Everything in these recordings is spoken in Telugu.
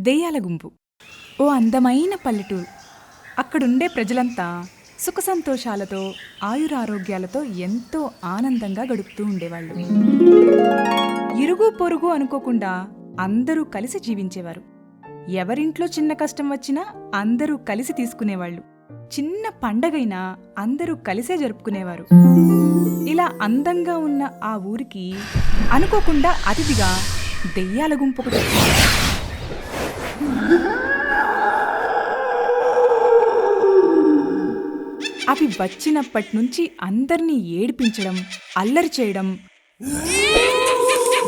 దెయ్యాల గుంపు. ఓ అందమైన పల్లెటూరు. అక్కడుండే ప్రజలంతా సుఖ సంతోషాలతో ఆయురారోగ్యాలతో ఎంతో ఆనందంగా గడుపుతూ ఉండేవాళ్ళు. ఇరుగు పొరుగు అనుకోకుండా అందరూ కలిసి జీవించేవారు. ఎవరింట్లో చిన్న కష్టం వచ్చినా అందరూ కలిసి తీసుకునేవాళ్ళు. చిన్న పండగైనా అందరూ కలిసే జరుపుకునేవారు. ఇలా అందంగా ఉన్న ఆ ఊరికి అనుకోకుండా అతిథిగా దెయ్యాల గుంపు ఒకటి వచ్చింది. అవి వచ్చినప్పటి నుంచి అందర్నీ ఏడిపించడం, అల్లరి చేయడం,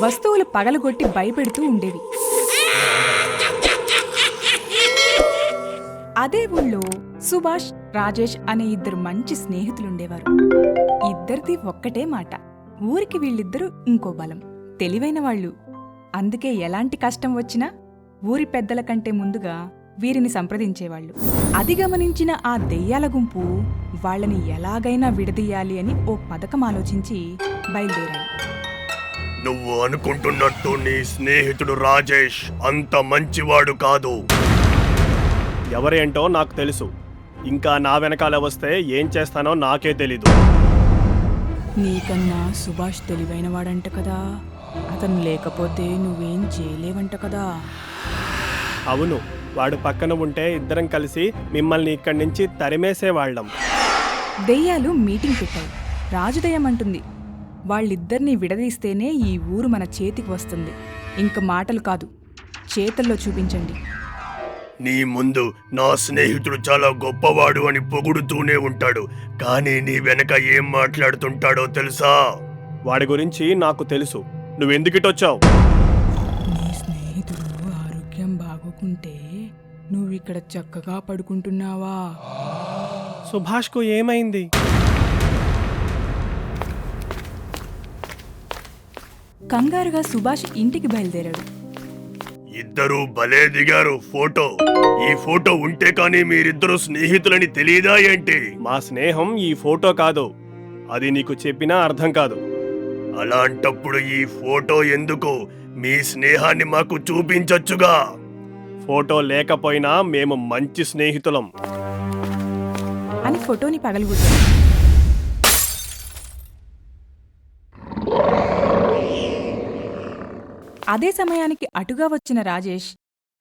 వస్తువులు పగలగొట్టి భయపెడుతూ ఉండేవి. అదే ఊళ్ళో సుభాష్, రాజేష్ అనే ఇద్దరు మంచి స్నేహితులుండేవారు. ఇద్దరిది ఒక్కటే మాట, ఊరికి వీళ్ళిద్దరూ ఇంకో బలం, తెలివైన వాళ్ళు. అందుకే ఎలాంటి కష్టం వచ్చినా ఊరి పెద్దల కంటే ముందుగా వీరిని సంప్రదించేవాళ్ళు. అది గమనించిన ఆ దెయ్యాల గుంపు వాళ్ళని ఎలాగైనా విడదీయాలి అని ఓ పథకం ఆలోచించి బయలుదేరారు. నువ్వు అనుకుంటున్నట్టు నీ స్నేహితుడు రాజేష్ అంత మంచివాడు కాదు. ఎవరేంటో నాకు తెలుసు. ఇంకా నా వెనకాల వస్తే ఏం చేస్తానో నాకే తెలీదు. నీకన్నా సుభాష్ తెలివైనవాడంట కదా, అతను లేకపోతే నువ్వేం చేయలేవంట కదా. అవును, వాడు పక్కన ఉంటే ఇద్దరం కలిసి మిమ్మల్ని ఇక్కడి నుంచి తరిమేసేవాళ్ళం. దెయ్యాలు మీటింగ్ పెట్టాయి. రాజుదయం అంటుంది, వాళ్ళిద్దరినీ విడదీస్తేనే ఈ ఊరు మన చేతికి వస్తుంది. ఇంక మాటలు కాదు, చేతల్లో చూపించండి. నీ ముందు నా స్నేహితుడు చాలా గొప్పవాడు అని పొగుడుతూనే ఉంటాడు, కానీ నీ వెనక ఏం మాట్లాడుతుంటాడో తెలుసా? వాడి గురించి నాకు తెలుసు. నువ్వెందుకిటొచ్చావు? నీ స్నేహితుడు ఆరోగ్యం బాగోకుంటే నువ్విక్కడ చక్కగా పడుకుంటున్నావా? సుభాష్కు ఏమైంది? కంగారుగా సుభాష్ ఇంటికి బయలుదేరాడు. ఇద్దరూ భలే దిగారు ఫోటో. ఈ ఫోటో ఉంటే కానీ మీరిద్దరూ స్నేహితులని తెలీదా ఏంటి? మా స్నేహం ఈ ఫోటో కాదు, అది నీకు చెప్పినా అర్థం కాదు. అలాంటప్పుడు ఈ ఫోటో ఎందుకు? మీ స్నేహాన్ని మాకు చూపించొచ్చుగా. ఫోటో లేకపోయినా మేము మంచి స్నేహితులం అని ఫోటోని పగలగొట్టాడు. అదే సమయానికి అటుగా వచ్చిన రాజేష్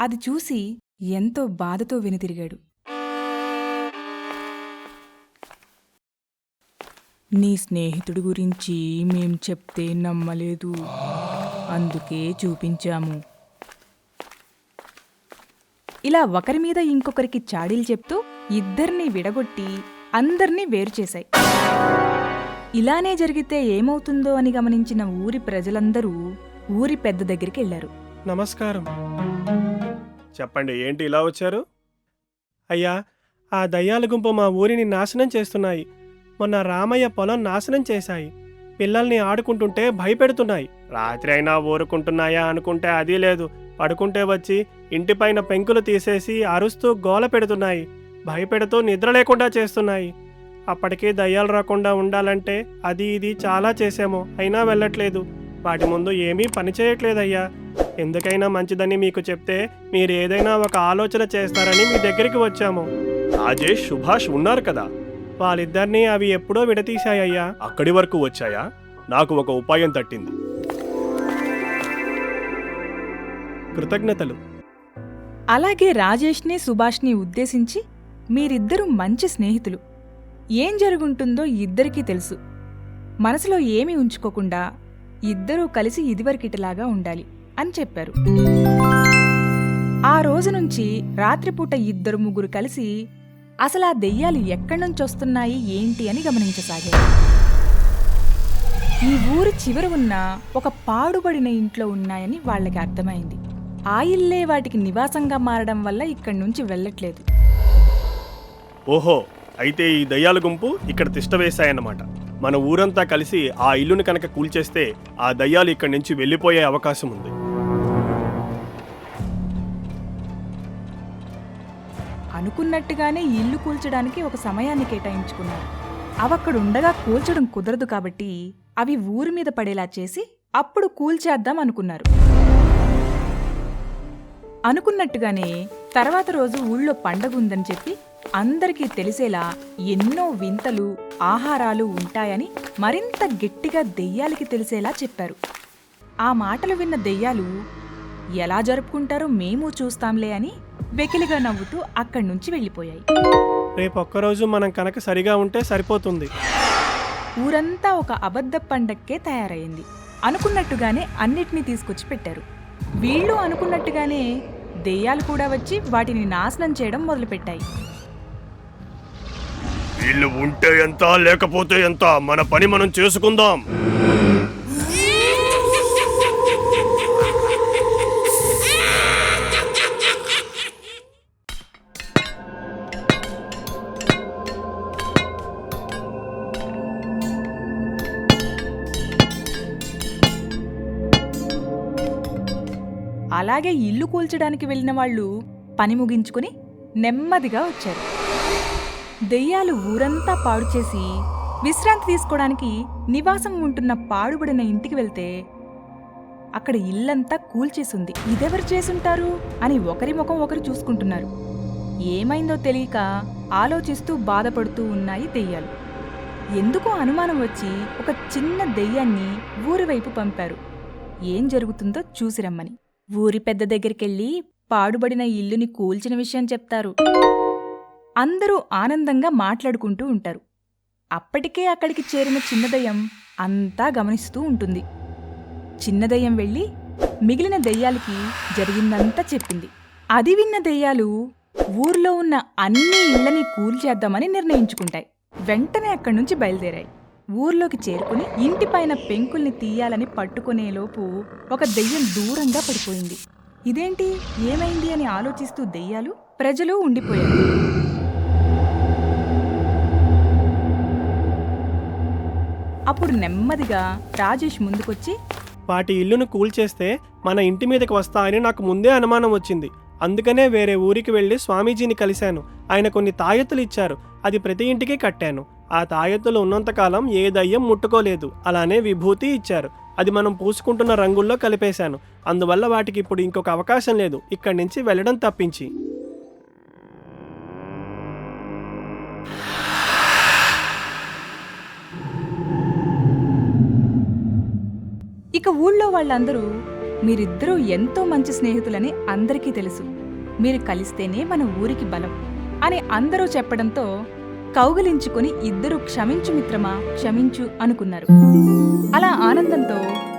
అది చూసి ఎంతో బాధతో వెనుతిరిగాడు. నీ స్నేహితుడి గురించి మేం చెప్తే నమ్మలేదు, అందుకే చూపించాము. ఇలా ఒకరి మీద ఇంకొకరికి చాడీలు చెప్తూ ఇద్దరినీ విడగొట్టి అందర్నీ వేరు చేశాయి. ఇలానే జరిగితే ఏమవుతుందో అని గమనించిన ఊరి ప్రజలందరూ ఊరి పెద్ద దగ్గరికి వెళ్లారు. నమస్కారం. చెప్పండి, ఏంటి ఇలా వచ్చారు? అయ్యా, ఆ దయ్యాల గుంపు మా ఊరిని నాశనం చేస్తున్నాయి. మొన్న రామయ్య పొలం నాశనం చేశాయి. పిల్లల్ని ఆడుకుంటుంటే భయపెడుతున్నాయి. రాత్రి అయినా ఊరుకుంటున్నాయా అనుకుంటే అది లేదు. పడుకుంటే వచ్చి ఇంటిపైన పెంకులు తీసేసి అరుస్తూ గోల పెడుతున్నాయి. భయపెడుతూ నిద్ర లేకుండా చేస్తున్నాయి. అప్పటికే దయ్యాలు రాకుండా ఉండాలంటే అది ఇది చాలా చేశాము, అయినా వెళ్ళట్లేదు. వాటి ముందు ఏమీ పని చేయట్లేదయ్యా. ఎందుకైనా మంచిదని మీకు చెప్తే మీరు ఏదైనా ఒక ఆలోచన చేస్తారని మీ దగ్గరికి వచ్చాము. రాజేష్, సుభాష్ ఉన్నారు కదా, వాళ్ళిద్దరినీ అవి ఎప్పుడో విడతీశాయ్యా. అక్కడి వరకు వచ్చాయా? నాకు ఒక ఉపాయం తట్టింది. కృతజ్ఞతలు. అలాగే రాజేష్ని సుభాష్ని ఉద్దేశించి, మీరిద్దరూ మంచి స్నేహితులు, ఏం జరుగుంటుందో ఇద్దరికీ తెలుసు. మనసులో ఏమీ ఉంచుకోకుండా ఇద్దరూ కలిసి ఇదివరకిటిలాగా ఉండాలి అని చెప్పారు. ఆ రోజు నుంచి రాత్రిపూట ఇద్దరు ముగ్గురు కలిసి అసలు ఆ దెయ్యాలు ఎక్కడ్నుంచొస్తున్నాయి ఏంటి అని గమనించసాగారు. ఈ ఊరి చివర ఉన్న ఒక పాడుబడిన ఇంట్లో ఉన్నాయని వాళ్ళకి అర్థమైంది. ఆ ఇల్లే వాటికి నివాసంగా మారడం వల్ల ఇక్కడి నుంచి వెళ్ళట్లేదు. ఓహో, అయితే ఈ దయ్యాల గుంపు ఇక్కడ తిష్టవేశాయన్నమాట. మన ఊరంతా కలిసి ఆ ఇల్లుని కనుక కూల్చేస్తే ఆ దయ్యాలు ఇక్కడి నుంచి వెళ్ళిపోయే అవకాశం ఉంది. అనుకున్నట్టుగానే ఇల్లు కూల్చడానికి ఒక సమయాన్ని కేటాయించుకున్నారు. అవక్కడుండగా కూల్చడం కుదరదు కాబట్టి అవి ఊరి మీద పడేలా చేసి అప్పుడు కూల్చేద్దాం అనుకున్నారు. అనుకున్నట్టుగానే తర్వాత రోజు ఊళ్ళో పండగ ఉందని చెప్పి అందరికీ తెలిసేలా ఎన్నో వింతలు ఆహారాలు ఉంటాయని మరింత గట్టిగా దెయ్యాలకి తెలిసేలా చెప్పారు. ఆ మాటలు విన్న దెయ్యాలు ఎలా జరుపుకుంటారో మేము చూస్తాంలే అని వెకిలిగా నవ్వుతూ అక్కడ్నుంచి వెళ్ళిపోయాయి. రేపొక్కరోజు మనం కనుక సరిగా ఉంటే సరిపోతుంది. ఊరంతా ఒక అబద్ధ పండక్కే తయారైంది. అనుకున్నట్టుగానే అన్నిటినీ తీసుకొచ్చి పెట్టారు. వీళ్ళు అనుకున్నట్టుగానే దెయ్యాలు కూడా వచ్చి వాటిని నాశనం చేయడం మొదలుపెట్టాయి. వీళ్ళు ఉంటే ఎంత లేకపోతే ఎంత, మన పని మనం చేసుకుందాం. అలాగే ఇల్లు కూల్చడానికి వెళ్ళిన వాళ్ళు పని ముగించుకుని నెమ్మదిగా వచ్చారు. దెయ్యాలు ఊరంతా పాడు చేసి విశ్రాంతి తీసుకోవడానికి నివాసం ఉంటున్న పాడుబడిన ఇంటికి వెళ్తే అక్కడ ఇల్లంతా కూల్చేసింది. ఇదెవరు చేసుంటారు అని ఒకరి ముఖం ఒకరు చూసుకుంటున్నారు. ఏమైందో తెలియక ఆలోచిస్తూ బాధపడుతూ ఉన్నాయి దెయ్యాలు. ఎందుకో అనుమానం వచ్చి ఒక చిన్న దెయ్యాన్ని ఊరి వైపు పంపారు. ఏం జరుగుతుందో చూసిరమ్మని. ఊరి పెద్ద దగ్గరికెళ్ళి పాడుబడిన ఇల్లుని కూల్చిన విషయం చెప్తారు. అందరూ ఆనందంగా మాట్లాడుకుంటూ ఉంటారు. అప్పటికే అక్కడికి చేరిన చిన్నదయ్యం అంతా గమనిస్తూ ఉంటుంది. చిన్నదయ్యం వెళ్ళి మిగిలిన దెయ్యాలకి జరిగిందంతా చెప్పింది. అది విన్న దెయ్యాలు ఊర్లో ఉన్న అన్ని ఇళ్లని కూల్చేద్దామని నిర్ణయించుకుంటాయి. వెంటనే అక్కడ్నుంచి బయలుదేరాయి. ఊర్లోకి చేరుకుని ఇంటిపైన పెంకుల్ని తీయాలని పట్టుకునేలోపు ఒక దెయ్యం దూరంగా పడిపోయింది. ఇదేంటి, ఏమైంది అని ఆలోచిస్తూ దెయ్యాలు ప్రజలు ఉండిపోయారు. అప్పుడు నెమ్మదిగా రాజేష్ ముందుకొచ్చి, వాటి ఇల్లును కూల్చేస్తే మన ఇంటి మీదకి వస్తాయని నాకు ముందే అనుమానం వచ్చింది. అందుకనే వేరే ఊరికి వెళ్ళి స్వామీజీని కలిశాను. ఆయన కొన్ని తాయెత్తులు ఇచ్చారు. అది ప్రతి ఇంటికి కట్టాను. ఆ తాయెత్తులు ఉన్నంతకాలం ఏ దయ్యం ముట్టుకోలేదు. అలానే విభూతి ఇచ్చారు. అది మనం పూసుకుంటున్న రంగుల్లో కలిపేశాను. అందువల్ల వాటికి ఇప్పుడు ఇంకొక అవకాశం లేదు ఇక్కడి నుంచి వెళ్ళడం తప్పించి. ఇక ఊళ్ళో వాళ్ళందరూ మీరిద్దరూ ఎంతో మంచి స్నేహితులని అందరికీ తెలుసు. మీరు కలిస్తేనే మన ఊరికి బలం అని అందరూ చెప్పడంతో కౌగిలించుకుని ఇద్దరూ క్షమించు మిత్రమా, క్షమించు అనుకున్నారు. అలా ఆనందంతో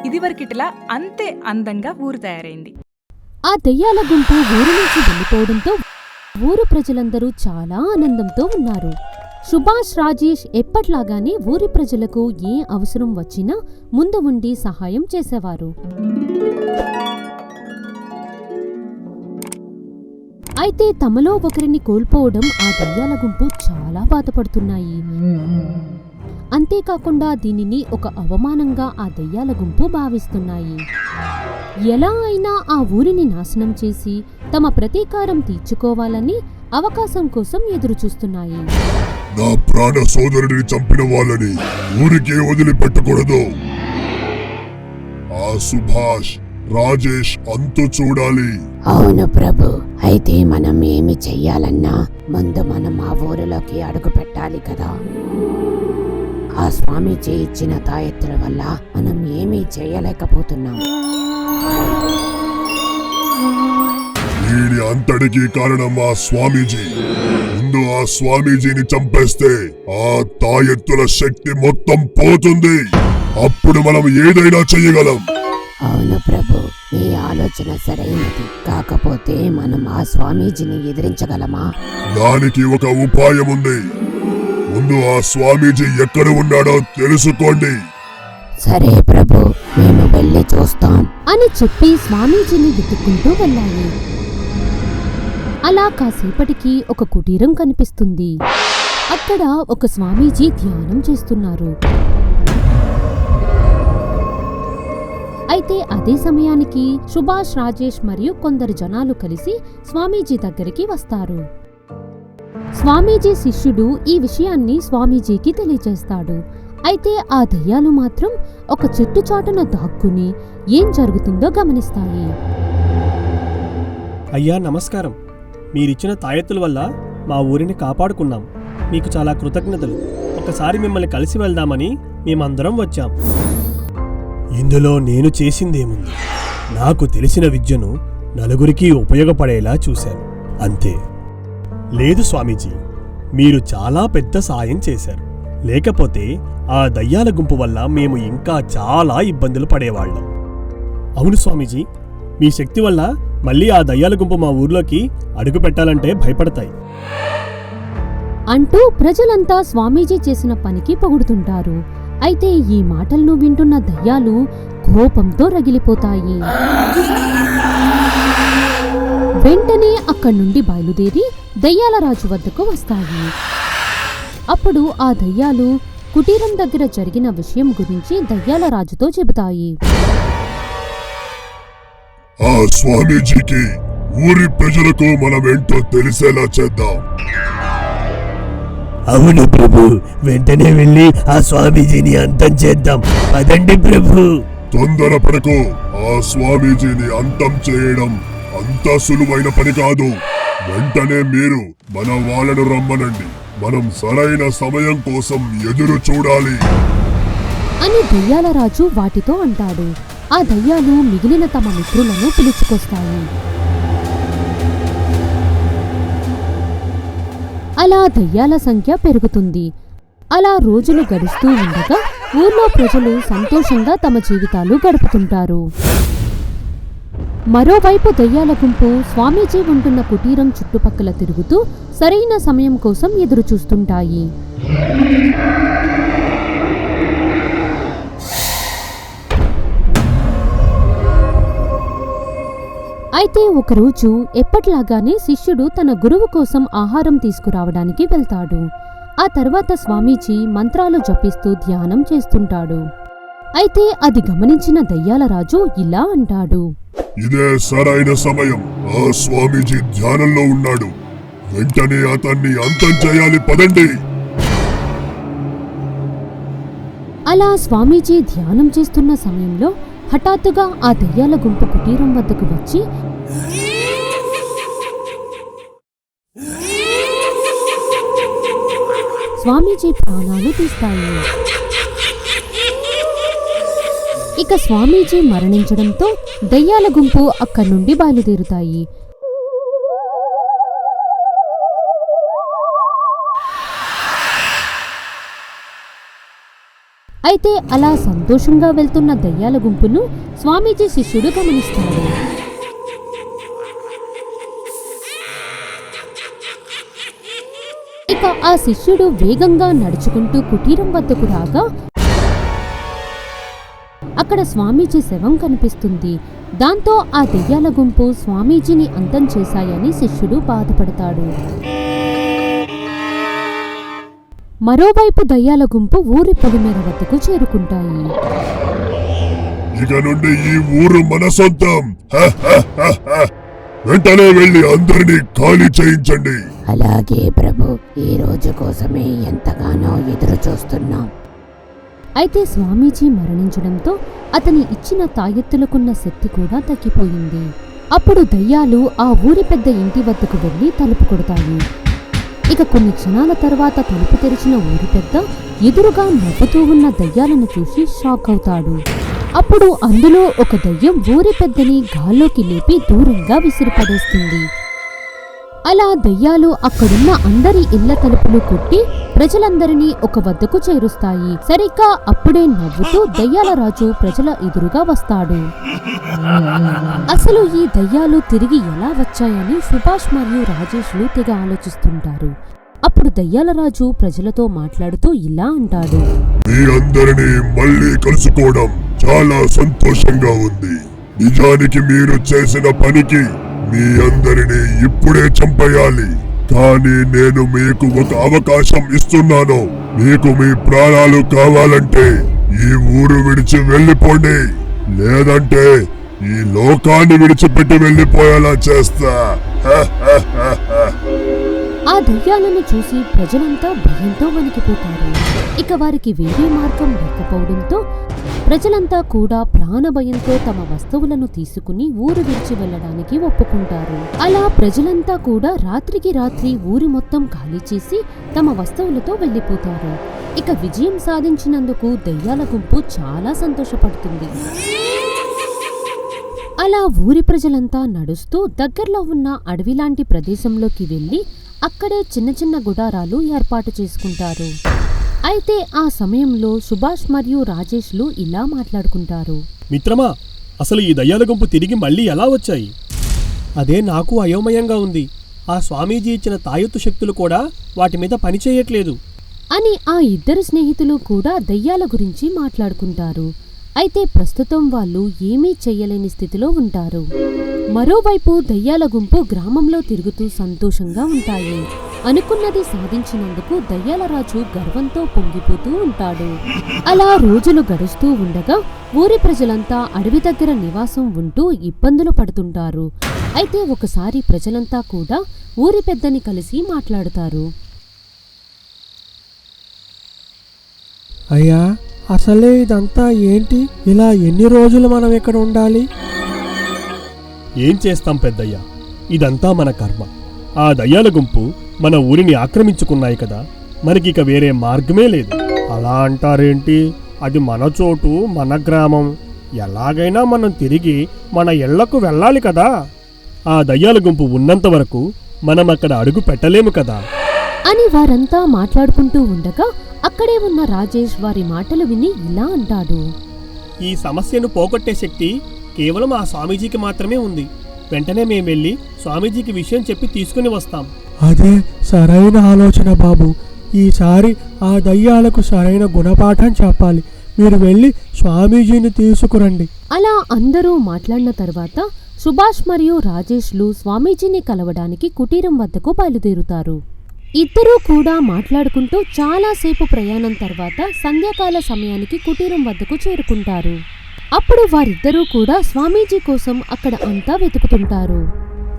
ఇదివరకిట్లా అంతే అందంగా ఊరు తయారైంది. ఆ దెయ్యాల గుంపు ఊరు నుంచి వెళ్ళిపోవడంతో ఊరు ప్రజలందరూ చాలా ఆనందంతో ఉన్నారు. సుభాష్, రాజేష్ ఎప్పట్లాగానే ఊరి ప్రజలకు ఏ అవసరం వచ్చినా ముందు ఉండి సహాయం చేసేవారు. అయితే తమలో ఒకరిని కోల్పోవడం ఆ దెయ్యాల గుంపు చాలా బాధపడుతున్నాయి. అంతేకాకుండా దీనిని ఒక అవమానంగా ఆ దెయ్యాల గుంపు భావిస్తున్నాయి. ఎలా అయినా ఆ ఊరిని నాశనం చేసి తమ ప్రతీకారం తీర్చుకోవాలని అవకాశం కోసం ఎదురుచూస్తున్నాయి. నా ప్రాణ సోదరుడిని చంపిన వాళ్ళని ఊరికే వదిలిపెట్టకూడదు. ఆ సుభాష్, రాజేష్ అంతు చూడాలి. అవును ప్రభు. అయితే మనం ఏమి చెయ్యాలన్నా ముందు మనం ఆ ఊరిలోకి అడుగు పెట్టాలి కదా. ఆ స్వామీజీ ఇచ్చిన తాయెత్తుల వల్ల మనం ఏమీ చేయలేకపోతున్నాం. దీని అంతటికీ కారణం ఆ స్వామీజీ. ముందు ఆ స్వామీజీని చంపేస్తే ఆ తాయెత్తుల శక్తి మొత్తం పోతుంది. అప్పుడు మనం ఏదైనా చెయ్యగలం. అవును ప్రభు, మీ ఆలోచన సరైనది. కాకపోతే మనం ఆ స్వామీజీని ఎదిరించగలమా? దానికి ఒక ఉపాయం ఉంది. ముందు ఆ స్వామీజీ ఎక్కడ ఉన్నాడో తెలుసుకోండి. సరే ప్రభు, మేము వెళ్ళి చూస్తాం అని చెప్పి స్వామీజీని వెతుక్కుంటూ వెళ్ళాయి. అలా కాసేపటికి ఒక కుటీరం కనిపిస్తుంది. అక్కడ ఒక స్వామీజీ ధ్యానం చేస్తున్నారు. అయితే అదే సమయానికి సుభాష్, రాజేష్ మరియు కొందరు జనాలు కలిసి స్వామీజీ దగ్గరికి వస్తారు. స్వామీజీ శిష్యుడు ఈ విషయాన్ని స్వామీజీకి తెలియజేస్తాడు. అయితే ఆ దెయ్యాలు మాత్రం ఒక చెట్టు చాటున దాక్కుని ఏం జరుగుతుందో గమనిస్తాయి. అయ్యా నమస్కారం. మీరిచ్చిన తాయెత్తుల వల్ల మా ఊరిని కాపాడుకున్నాం. మీకు చాలా కృతజ్ఞతలు. ఒకసారి మిమ్మల్ని కలిసి వెళ్దామని మేమందరం వచ్చాం. ఇందులో నేను చేసిందేముంది? నాకు తెలిసిన విద్యను నలుగురికి ఉపయోగపడేలా చూశాను, అంతే. లేదు స్వామీజీ, మీరు చాలా పెద్ద సాయం చేశారు. లేకపోతే ఆ దయ్యాల గుంపు వల్ల మేము ఇంకా చాలా ఇబ్బందులు పడేవాళ్ళం. అవును స్వామీజీ, మీ శక్తి వల్ల మళ్ళీ ఆ దయ్యాల గుంపు మా ఊర్లోకి అడుగు పెట్టాలంటే భయపడతాయి అంటూ ప్రజలంతా స్వామీజీ చేసిన పనికి పొగుడుతుంటారు. అయితే ఈ మాటలను వింటున్న దయ్యాలు కోపంతో రగిలిపోతాయి. వెంటనే అక్కడి నుండి బయలుదేరి దయ్యాల రాజు వద్దకు వస్తాయి. అప్పుడు ఆ దయ్యాలు కుటీరం దగ్గర జరిగిన విషయం గురించి దయ్యాల రాజుతో చెబుతాయి. ఆ స్వామీజీకి ఊరి ప్రజలకు మనమేంటో తెలిసేలా చేద్దాం. అవును ప్రభు, వెంటనే వెళ్ళి ఆ స్వామీజీని అంతం చేద్దాం. పదండి ప్రభు. తొందరపడకు. ఆ స్వామీజీని అంతం చేయడం అంత సులువైన పని కాదు. వెంటనే మీరు మన వాళ్ళను రమ్మనండి. మనం సరైన సమయం కోసం ఎదురు చూడాలి అని దయ్యాల రాజు వాటితో అంటాడు. ఆ దయ్యాలు మిగిలిన తమ మిత్రులను పిలుచుకొస్తాయి. అలా దయ్యాల సంఖ్య పెరుగుతుంది. అలా రోజులు గడుస్తూ ఉండగా ఊర్లో ప్రజలు సంతోషంగా తమ జీవితాలు గడుపుతుంటారు. మరోవైపు దయ్యాల గుంపు స్వామీజీ ఉంటున్న కుటీరం చుట్టుపక్కల తిరుగుతూ సరైన సమయం కోసం ఎదురుచూస్తుంటాయి. అయితే ఒకరోజు ఎప్పట్లాగానే శిష్యుడు తన గురువు కోసం ఆహారం తీసుకురావడానికి వెళ్తాడు. ఆ తర్వాత స్వామీజీ మంత్రాలు జపిస్తూ ధ్యానం చేస్తుంటాడు. అయితే అది గమనించిన దయ్యాల రాజు ఇలా అంటాడు. ఇదే సరైన సమయం. ఆ స్వామీజీ ధ్యానంలో ఉన్నాడు. వెంటనే అతన్ని అంతం చేయాలి. పదండి. అలా స్వామీజీ ధ్యానం చేస్తున్న సమయంలో హఠాత్తుగా ఆ దయ్యాల గుంపు కుటీరం వద్దకు వచ్చి స్వామీజీ ప్రాణాలు తీస్తాయి. ఇక స్వామీజీ మరణించడంతో దయ్యాల గుంపు అక్కడి నుండి బయలుదేరుతాయి. అయితే అలా సంతోషంగా వెళ్తున్న దయ్యాల గుంపును స్వామీజీ శిష్యుడు గమనిస్తాడు. ఇక ఆ శిష్యుడు వేగంగా నడుచుకుంటూ కుటీరం వద్దకు రాగా అక్కడ స్వామీజీ శవం కనిపిస్తుంది. దాంతో ఆ దెయ్యాల గుంపు స్వామీజీని అంతం చేశాయని శిష్యుడు బాధపడతాడు. మరోవైపు దయ్యాల గుంపు ఊరి పొలిమేర వద్దకు చేరుకుంటాయి. ఇక నుండి ఈ ఊరు మన సొంతం. వెంటనే వెళ్ళి అందరినీ ఖాళీ చేయించండి. అలాగే ప్రభు, ఈ రోజు కోసమే ఎంతగానో ఎదురు చూస్తున్నాం. అయితే స్వామీజీ మరణించడంతో అతని ఇచ్చిన తాయెత్తులకున్న శక్తి కూడా తగ్గిపోయింది. అప్పుడు దయ్యాలు ఆ ఊరి పెద్ద ఇంటి వద్దకు వెళ్లి తలుపు కొడతాయి. ఇక కొన్ని క్షణాల తర్వాత తలుపు తెరిచిన ఊరి పెద్ద ఎదురుగా నవ్వుతూ ఉన్న దయ్యాలను చూసి షాక్ అవుతాడు. అప్పుడు అందులో ఒక దయ్యం ఊరి పెద్దని గాల్లోకి లేపి దూరంగా విసిరిపడేస్తుంది. అలా దయ్యాలు అక్కడున్న అందరి ఇళ్ల తలుపులు కొట్టి ప్రజలందరినీ ఒక వద్దకు చేరుస్తాయి. సరిగ్గా అప్పుడే నవ్వుతూ దయ్యాల రాజు ప్రజల ఎదురుగా వస్తాడు. అసలు ఈ దయ్యాలు తిరిగి ఎలా వచ్చాయని సుభాష్ మరియు రాజేష్లు తెగ ఆలోచిస్తుంటారు. అప్పుడు దయ్యాల రాజు ప్రజలతో మాట్లాడుతూ ఇలా అంటాడు. మీ అందరినీ మళ్ళీ కలుసుకోవడం చాలా సంతోషంగా ఉంది. నిజానికి మీరు చేసిన పనికి మీ అందరినీ ఇప్పుడే చంపేయాలి. కానీ నేను మీకు ఒక అవకాశం ఇస్తున్నాను. మీకు మీ ప్రాణాలు కావాలంటే ఈ ఊరు విడిచి వెళ్ళిపోండి, లేదంటే ఈ లోకాన్ని విడిచిపెట్టి వెళ్ళిపోయేలా చేస్తా. ఆ దయ్యాలను చూసి ప్రజలంతా భయంతో వణికిపోతారు. ఇక వారికి వేరే మార్గం లేకపోవడంతో ప్రజలంతా కూడా ప్రాణభయంతో తమ వస్తువులను తీసుకుని ఊరు విడిచి వెళ్లడానికి ఒప్పుకుంటారు. అలా ప్రజలంతా కూడా రాత్రికి రాత్రి ఊరి మొత్తం ఖాళీ చేసి తమ వస్తువులతో వెళ్లిపోతారు. ఇక విజయం సాధించినందుకు దయ్యాల గుంపు చాలా సంతోషపడుతుంది. అలా ఊరి ప్రజలంతా నడుస్తూ దగ్గరలో ఉన్న అడవిలాంటి ప్రదేశంలోకి వెళ్లి అక్కడే చిన్న చిన్న గుడారాలు ఏర్పాటు చేసుకుంటారు. అయితే ఆ సమయంలో సుభాష్ మరియు రాజేష్లు ఇలా మాట్లాడుకుంటారు. మిత్రమా, అసలు ఈ దయ్యాల గుంపు తిరిగి మళ్ళీ ఎలా వచ్చాయి? అదే నాకు అయోమయంగా ఉంది. ఆ స్వామీజీ ఇచ్చిన తాయెత్తు శక్తులు కూడా వాటి మీద పనిచేయట్లేదు అని ఆ ఇద్దరు స్నేహితులు కూడా దయ్యాల గురించి మాట్లాడుకుంటారు. అయితే ప్రస్తుతం వాళ్ళు ఏమీ చెయ్యలేని స్థితిలో ఉంటారు. మరోవైపు దయ్యాల గుంపు గ్రామంలో తిరుగుతూ సంతోషంగా ఉంటాయి. అనుకున్నది సాధించినందుకు దయ్యాల రాజు గర్వంతో పొంగిపోతూ ఉంటాడు. అలా రోజులు గడుస్తూ ఉండగా ఊరి ప్రజలంతా అడవి దగ్గర నివాసం ఉంటూ ఇబ్బందులు పడుతుంటారు. అయితే ఒకసారి ప్రజలంతా కూడా ఊరి పెద్దని కలిసి మాట్లాడుతారు. అయ్యా, అసలే ఇదంతా ఏంటి? ఇలా ఎన్ని రోజులు మనం ఇక్కడ ఉండాలి? ఏం చేస్తాం పెద్దయ్యా, ఇదంతా మన కర్మ. ఆ దయ్యాల గుంపు మన ఊరిని ఆక్రమించుకున్నాయి కదా, మనకిక వేరే మార్గమే లేదు. అలా అంటారేంటి? అది మన చోటు, మన గ్రామం. ఎలాగైనా మనం తిరిగి మన ఇళ్లకు వెళ్ళాలి కదా. ఆ దయ్యాల గుంపు ఉన్నంత వరకు మనం అక్కడ అడుగు పెట్టలేము కదా అని వారంతా మాట్లాడుకుంటూ ఉండగా అక్కడే ఉన్న రాజేష్ వారి మాటలు విని ఇలా అంటాడు. ఈ సమస్యను పోగొట్టే శక్తి కేవలం ఆ స్వామీజీకి మాత్రమే ఉంది. వెంటనే మేం వెళ్ళి స్వామీజీకి విషయం చెప్పి తీసుకుని వస్తాం. అదే సరైన ఆలోచన బాబు. ఈసారి ఆ దయ్యాలకు సరైన గుణపాఠం చెప్పాలి. మీరు వెళ్ళి స్వామీజీని తీసుకురండి. అలా అందరూ మాట్లాడిన తర్వాత సుభాష్ మరియు రాజేష్లు స్వామీజీని కలవడానికి కుటీరం వద్దకు బయలుదేరుతారు. ఇద్దరూ కూడా మాట్లాడుకుంటూ చాలాసేపు ప్రయాణం తర్వాత సంధ్యాకాల సమయానికి కుటీరం వద్దకు చేరుకుంటారు. అప్పుడు వారిద్దరూ కూడా స్వామీజీ కోసం అక్కడ అంతా వెతుకుతుంటారు.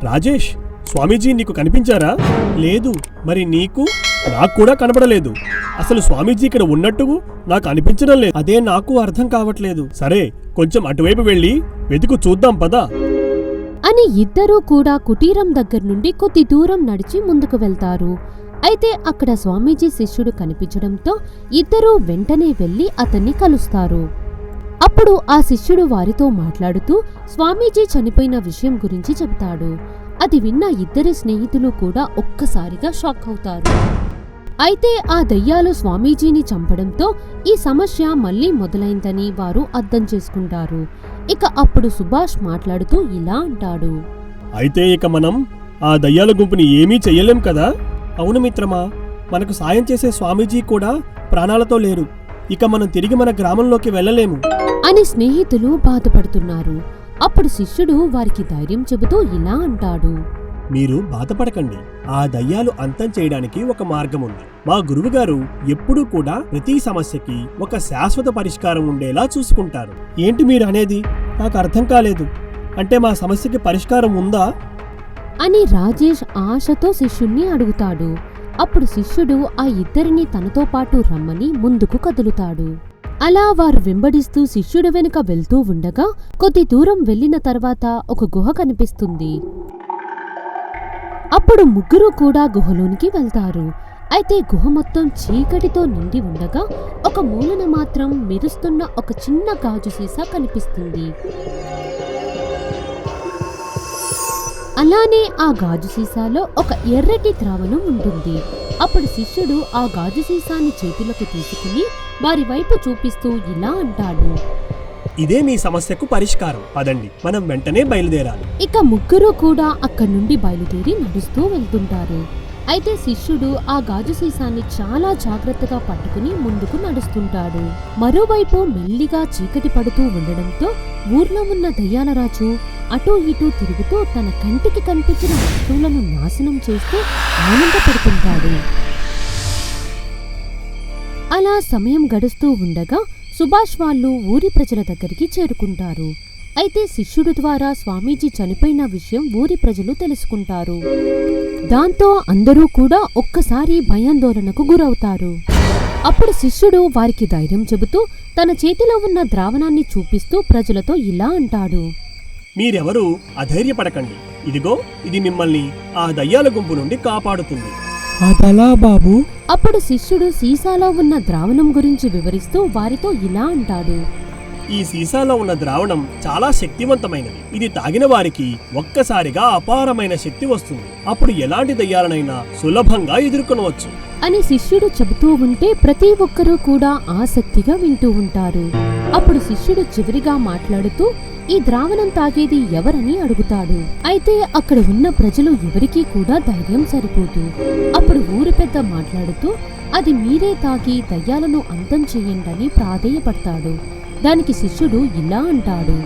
రాజేష్, స్వామీజీ నీకు కనిపించారా? లేదు. మరి నీకు? నాకు కూడా కనబడలేదు. అసలు స్వామీజీ ఇక్కడ ఉన్నట్టు నాకు అనిపించడం లేదు. అదే నాకు అర్థం కావట్లేదు. సరే, కొంచెం అటువైపు వెళ్ళి వెతుకు చూద్దాం పదా అని ఇద్దరూ కూడా కుటీరం దగ్గర నుండి కొద్ది దూరం నడిచి ముందుకు వెళ్తారు. అయితే అక్కడ స్వామీజీ శిష్యుడు కనిపించడంతో ఇద్దరూ వెంటనే వెళ్లి అతన్ని కలుస్తారు. అప్పుడు ఆ శిష్యుడు వారితో మాట్లాడుతూ స్వామీజీ చనిపోయిన విషయం గురించి చెబుతాడు. అది విన్న ఇద్దరి స్నేహితులు కూడా ఒక్కసారిగా షాక్ అవుతారు. అయితే ఆ దయ్యాలు స్వామీజీని చంపడంతో ఈ సమస్య మళ్లీ మొదలైందని వారు అర్థం చేసుకుంటారు. ఇక అప్పుడు సుభాష్ మాట్లాడుతూ ఇలా అంటాడు. అయితే ఇక మనం ఆ దయ్యాల గుంపుని ఏమీ చెయ్యలేం కదా? అవును మిత్రమా, మనకు సాయం చేసే స్వామీజీ కూడా ప్రాణాలతో లేరు. ఇక మనం తిరిగి మన గ్రామంలోకి వెళ్ళలేము అని స్నేహితులు బాధపడుతున్నారు. అప్పుడు శిష్యుడు వారికి ధైర్యం చెబుతూ ఇలా అంటాడు. మీరు బాధపడకండి. ఆ దయ్యాలు అంతం చేయడానికి ఒక మార్గం ఉంది. మా గురువుగారు ఎప్పుడూ కూడా ప్రతి సమస్యకి ఒక శాశ్వత పరిష్కారం ఉండేలా చూసుకుంటారు. ఏంటి మీరు అనేది? నాకు అర్థం కాలేదు. అంటే మా సమస్యకి పరిష్కారం ఉందా అని రాజేష్ ఆశతో శిష్యుణ్ణి అడుగుతాడు. అప్పుడు శిష్యుడు ఆ ఇద్దరిని తనతో పాటు రమ్మని ముందుకు కదులుతాడు. అలా వారు వెంబడిస్తూ శిష్యుడు వెనుక వెళ్తూ ఉండగా కొద్ది దూరం వెళ్లిన తర్వాత ఒక గుహ కనిపిస్తుంది. అప్పుడు ముగ్గురు కూడా గుహలోనికి వెళ్తారు. అయితే గుహ మొత్తం చీకటితో నిండి ఉండగా ఒక మూలన మాత్రం మెరుస్తున్న ఒక చిన్న గాజు సీసా కనిపిస్తుంది. అలానే ఆ గాజు సీసాలో ఒక ఎర్రటి ద్రావణం ఉంటుంది. అప్పుడు శిష్యుడు ఆ గాజు సీసాని చేతులకు తీసుకుని వారి వైపు చూపిస్తూ ఇలా అంటాడు. ఇదే మీ సమస్యకు పరిష్కారం. పదండి, మనం వెంటనే బయలుదేరాలి. ఇక ముగ్గురు కూడా అక్కడి నుండి బయలుదేరి నడుస్తూ వెళ్తుంటారు. అయితే శిష్యుడు ఆ గాజు సీసాన్ని చాలా జాగ్రత్తగా పట్టుకుని ముందుకు నడుస్తుంటాడు. మరోవైపు మెల్లిగా చీకటి పడుతూ ఉండడంతో ఊర్లో ఉన్న దయ్యాల రాజు అటూ ఇటూ తిరుగుతూ తన కంటికి కనిపించిన వస్తువులను నాశనం చేస్తూ ఆనందపడుతుంటాడు. అలా సమయం గడుస్తూ ఉండగా సుభాష్ వాళ్ళు ఊరి ప్రజల దగ్గరికి చేరుకుంటారు. అయితే శిష్యుడు ద్వారా స్వామీజీ చనిపోయిన విషయం ఊరి ప్రజలు తెలుసుకుంటారు. దాంతో అందరూ కూడా ఒక్కసారి భయాందోళనకు గురవుతారు. అప్పుడు శిష్యుడు వారికి ధైర్యం చెబుతూ తన చేతిలో ఉన్న ద్రావణాన్ని చూపిస్తూ ప్రజలతో ఇలా అంటాడు. మీరెవరూ అధైర్యపడకండి. ఇదిగో ఇది మిమ్మల్ని ఆ దయ్యాల గుంపు నుండి కాపాడుతుంది. అదలా బాబు? అప్పుడు శిష్యుడు సీసాలో ఉన్న ద్రావణం గురించి వివరిస్తూ వారితో ఇలా అంటాడు. ఈ సీసాలో ఉన్న ద్రావణం చాలా శక్తివంతమైనది. ఇది తాగిన వారికి ఒక్కసారిగా అపారమైన శక్తి వస్తుంది. అప్పుడు ఎలాంటి దయ్యాలనైనా సులభంగా ఎదుర్కొనవచ్చు అని శిష్యుడు చెబుతూ ఉంటే ప్రతి ఒక్కరూ కూడా ఆసక్తిగా వింటూ ఉంటారు. అప్పుడు శిష్యుడు చివరిగా మాట్లాడుతూ ఈ ద్రావణం తాగేది ఎవరని అడుగుతాడు. అయితే అక్కడ ఉన్న ప్రజలు ఎవరికీ కూడా ధైర్యం సరిపోదు. అప్పుడు ఊరి పెద్ద మాట్లాడుతూ అది మీరే తాగి దయ్యాలను అంతం చేయండని ప్రాధేయపడతాడు. దానికి శిష్యుడు ఇలా అంటాడు.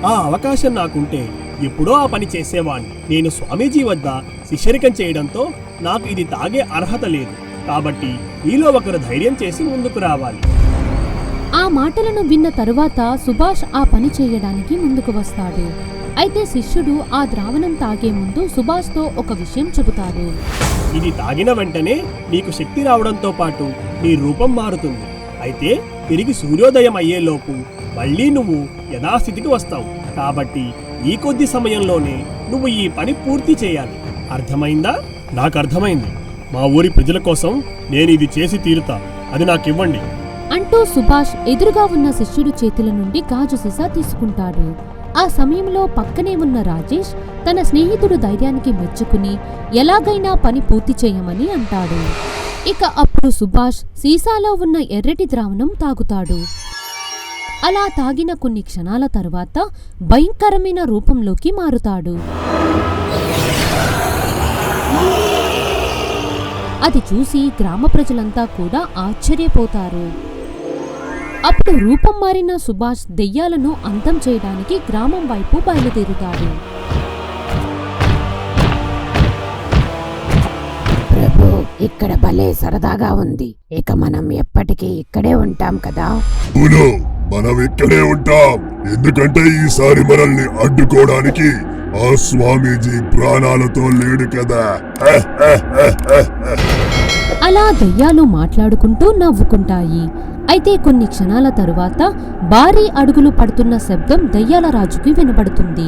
ఆ అవకాశం నాకుంటే ఎప్పుడో ఆ పని చేసేవాణ్ణి. నేను స్వామీజీ వద్ద శిష్యరికం చేయడంతో నాకు ఇది తాగే అర్హత లేదు. కాబట్టి మీలో ఒకరు ధైర్యం చేసి ముందుకు రావాలి. ఆ మాటలను విన్న తరువాత సుభాష్ ఆ పని చేయడానికి ముందుకు వస్తాడు. అయితే శిష్యుడు ఆ ద్రావణం తాగే ముందు సుభాష్తో ఒక విషయం చెబుతాడు. ఇది తాగిన వెంటనే నీకు శక్తి రావడంతో పాటు నీ రూపం మారుతుంది. అయితే తిరిగి సూర్యోదయం అయ్యేలోపు మళ్ళీ నువ్వు యథాస్థితికి వస్తావు. కాబట్టి ఈ కొద్ది సమయంలోనే నువ్వు ఈ పని పూర్తి చేయాలి. అర్థమైందా? నాకు అర్థమైంది. మా ఊరి ప్రజల కోసం నేను ఇది చేసి తీరుతా. అది నాకివ్వండి అంటూ సుభాష్ ఎదురుగా ఉన్న శిష్యుడి చేతుల నుండి గాజు సీసా తీసుకుంటాడు. ఆ సమయంలో పక్కనే ఉన్న రాజేష్ తన స్నేహితుడు ధైర్యానికి మెచ్చుకుని ఎలాగైనా పని పూర్తి చేయమని అంటాడు. ఇక అప్పుడు సుభాష్ సీసాలో ఉన్న ఎర్రటి ద్రావణం తాగుతాడు. అలా తాగిన కొన్ని క్షణాల తరువాత భయంకరమైన రూపంలోకి మారుతాడు. అది చూసి గ్రామ ప్రజలంతా కూడా ఆశ్చర్యపోతారు. అప్పుడు రూపం మారిన సుభాష్ దెయ్యాలను అంతం చేయడానికి గ్రామం వైపు బయలుదేరుతాడు. ప్రభు, ఇక్కడ భలే సరదాగా ఉంది. ఇక మనం ఎప్పటికీ ఇక్కడే ఉంటాం కదా? అవును, మనం ఇక్కడే ఉంటాం. ఎందుకంటే ఈసారి మనల్ని అడ్డుకోవడానికి ఆ స్వామీజీ ప్రాణాలతో లేడు కదా. అలా దెయ్యాలు మాట్లాడుకుంటూ నవ్వుకుంటాయి. అయితే కొన్ని క్షణాల తరువాత భారీ అడుగులు పడుతున్న శబ్దం దెయ్యాల రాజుకి వినబడుతుంది.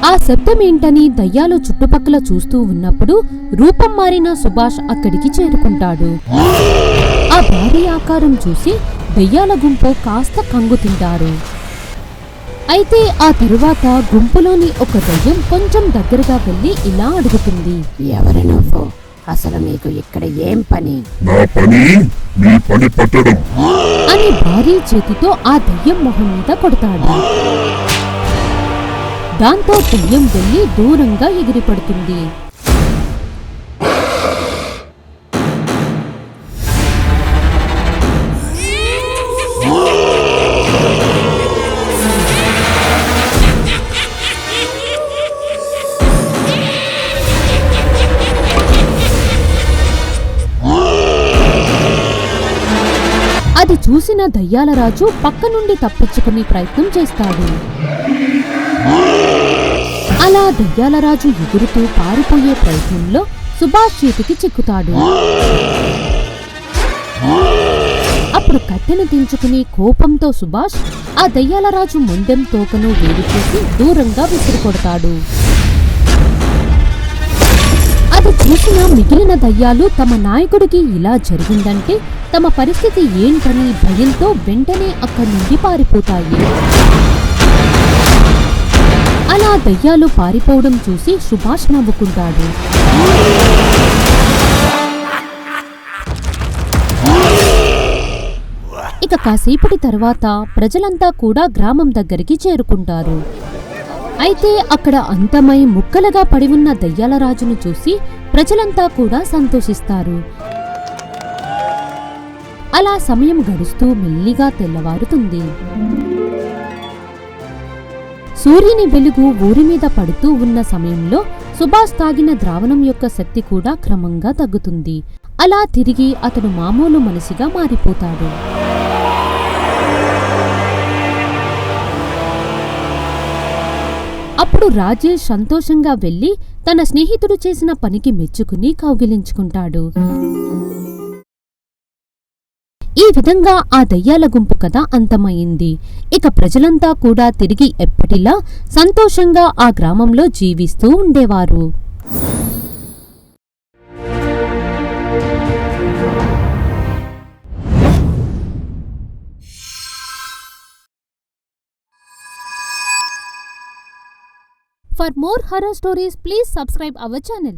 ఆ శబ్దం ఏంటని దయ్యాలు చుట్టుపక్కల చూస్తూ ఉన్నప్పుడు రూపం మారిన సుభాష్ అక్కడికి చేరుకుంటాడు. ఆ భారీ ఆకారం చూసి దెయ్యాల గుంపు కాస్త కంగు తింటారు. అయితే ఆ తరువాత గుంపులోని ఒక దయ్యం కొంచెం దగ్గరగా వెళ్లి ఇలా అడుగుతుంది. ఎవరు నువ్వు? అసలు నీకు ఇక్కడ ఏం పని? నా పని నీ పని పట్టడం అని భారీ చేతితో ఆ దయ్యం మొహం మీద కొడతాడు. దాంతో దయ్యం వెళ్లి దూరంగా ఎగిరిపడుతుంది. అది చూసిన దయ్యాల రాజు పక్క నుండి తప్పించుకునే ప్రయత్నం చేస్తాడు. అలా దయ్యాల రాజు ఎగురుతూ పారిపోయే ప్రయత్నంలో సుభాష్ చేతికి చిక్కుతాడు. అప్పుడు కట్టెను దించుకుని కోపంతో సుభాష్ ఆ దయ్యాల రాజు మొండెం తోకను వేడి చేసి దూరంగా విసిరికొడతాడు. అది చూసిన మిగిలిన దయ్యాలు తమ నాయకుడికి ఇలా జరిగిందంటే తమ పరిస్థితి ఏంటని భయంతో వెంటనే అక్కడి నుండి పారిపోతాయి. అలా దయ్యాలు పారిపోవడం చూసి సుభాష్ నవ్వుకుంటాడు. ఇక కాసేపటి తర్వాత ప్రజలంతా కూడా గ్రామం దగ్గరికి చేరుకుంటారు. అయితే అక్కడ అంతమై ముక్కలుగా పడి ఉన్న దయ్యాల రాజును చూసి ప్రజలంతా కూడా సంతోషిస్తారు. అలా సమయం గడుస్తూ మెల్లిగా తెల్లవారుతుంది. సూర్యుని వెలుగు ఊరి మీద పడుతూ ఉన్న సమయంలో సుభాష్ తాగిన ద్రావణం యొక్క శక్తి కూడా క్రమంగా తగ్గుతుంది. అలా తిరిగి అతను మామూలు మనిషిగా మారిపోతాడు. అప్పుడు రాజేష్ సంతోషంగా వెళ్లి తన స్నేహితుడు చేసిన పనికి మెచ్చుకుని కౌగిలించుకుంటాడు. ఈ విధంగా ఆ దయ్యాల గుంపు కథ అంతమయింది. ఇక ప్రజలంతా కూడా తిరిగి ఎప్పటిలా సంతోషంగా ఆ గ్రామంలో జీవిస్తూ ఉండేవారు. For more horror stories, please subscribe our channel.